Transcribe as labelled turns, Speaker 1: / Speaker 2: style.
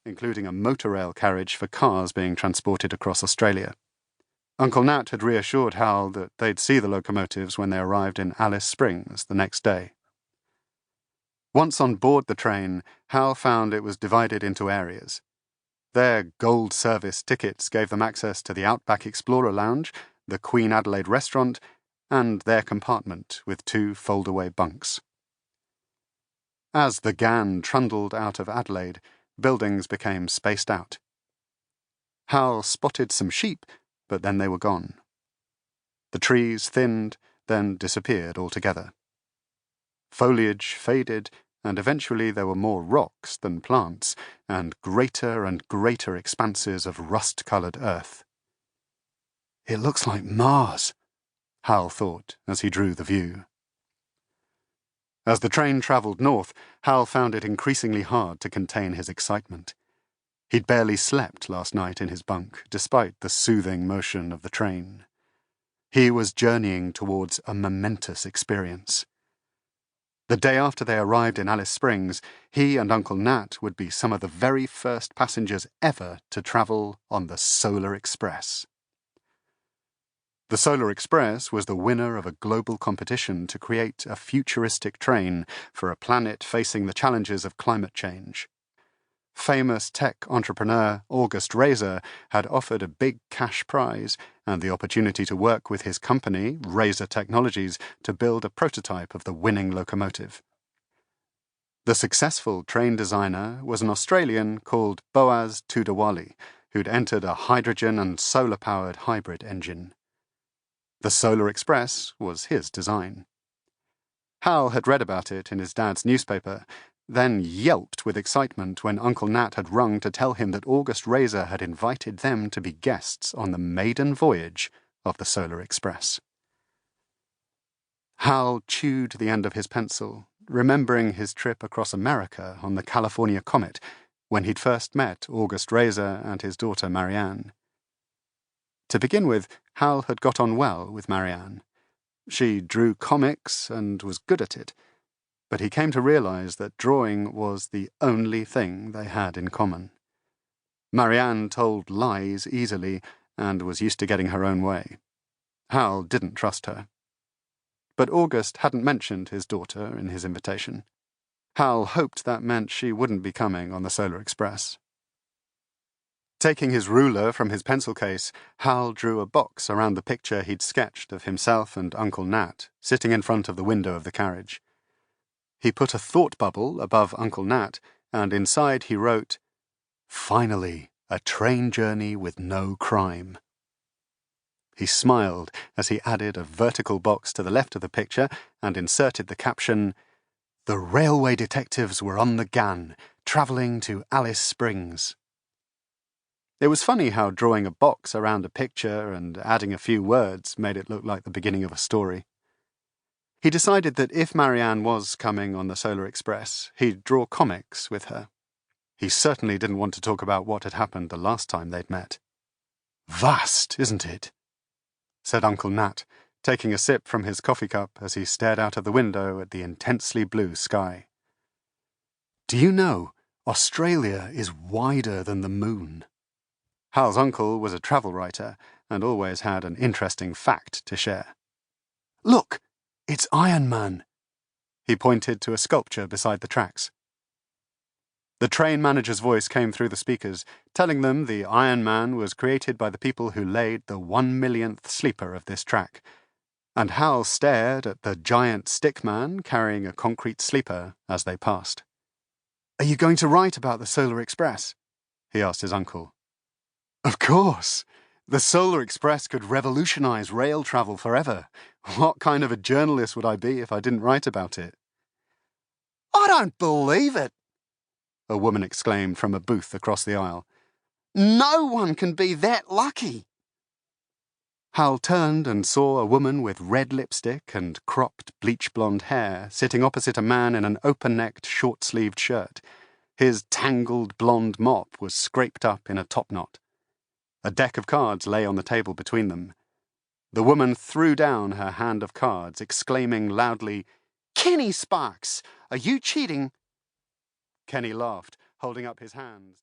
Speaker 1: including a motor-rail carriage for cars being transported across Australia. Uncle Nat had reassured Hal that they'd see the locomotives when they arrived in Alice Springs the next day. Once on board the train, Hal found it was divided into areas. Their gold service tickets gave them access to the Outback Explorer Lounge, the Queen Adelaide restaurant, and their compartment with 2 fold-away bunks. As the Gann trundled out of Adelaide, buildings became spaced out. Hal spotted some sheep, but then they were gone. The trees thinned, then disappeared altogether. Foliage faded, and eventually there were more rocks than plants, and greater expanses of rust-coloured earth. "It looks like Mars," Hal thought as he drew the view. As the train travelled north, Hal found it increasingly hard to contain his excitement. He'd barely slept last night in his bunk, despite the soothing motion of the train. He was journeying towards a momentous experience. The day after they arrived in Alice Springs, he and Uncle Nat would be some of the very first passengers ever to travel on the Solar Express. The Solar Express was the winner of a global competition to create a futuristic train for a planet facing the challenges of climate change. Famous tech entrepreneur August Reza had offered a big cash prize and the opportunity to work with his company, Reza Technologies, to build a prototype of the winning locomotive. The successful train designer was an Australian called Boaz Tudawali, who'd entered a hydrogen and solar-powered hybrid engine. The Solar Express was his design. Hal had read about it in his dad's newspaper, then yelped with excitement when Uncle Nat had rung to tell him that August Reza had invited them to be guests on the maiden voyage of the Solar Express. Hal chewed the end of his pencil, remembering his trip across America on the California Comet when he'd first met August Reza and his daughter Marianne. To begin with, Hal had got on well with Marianne. She drew comics and was good at it, but he came to realize that drawing was the only thing they had in common. Marianne told lies easily and was used to getting her own way. Hal didn't trust her. But August hadn't mentioned his daughter in his invitation. Hal hoped that meant she wouldn't be coming on the Solar Express. Taking his ruler from his pencil case, Hal drew a box around the picture he'd sketched of himself and Uncle Nat sitting in front of the window of the carriage. He put a thought bubble above Uncle Nat, and inside he wrote, "Finally, a train journey with no crime." He smiled as he added a vertical box to the left of the picture and inserted the caption, "The railway detectives were on the Gann, travelling to Alice Springs." It was funny how drawing a box around a picture and adding a few words made it look like the beginning of a story. He decided that if Marianne was coming on the Solar Express, he'd draw comics with her. He certainly didn't want to talk about what had happened the last time they'd met. "Vast, isn't it?" said Uncle Nat, taking a sip from his coffee cup as he stared out of the window at the intensely blue sky. "Do you know, Australia is wider than the moon?" Hal's uncle was a travel writer and always had an interesting fact to share. "Look! It's Iron Man." He pointed to a sculpture beside the tracks. The train manager's voice came through the speakers, telling them the Iron Man was created by the people who laid the 1,000,000th sleeper of this track, and Hal stared at the giant stick man carrying a concrete sleeper as they passed. "Are you going to write about the Solar Express?" he asked his uncle. "Of course! The Solar Express could revolutionize rail travel forever. What kind of a journalist would I be if I didn't write about it?" "I don't believe it!" a woman exclaimed from a booth across the aisle. "No one can be that lucky!" Hal turned and saw a woman with red lipstick and cropped bleach-blonde hair sitting opposite a man in an open-necked, short-sleeved shirt. His tangled blonde mop was scraped up in a topknot. A deck of cards lay on the table between them. The woman threw down her hand of cards, exclaiming loudly, "Kenny Sparks, are you cheating?" Kenny laughed, holding up his hands.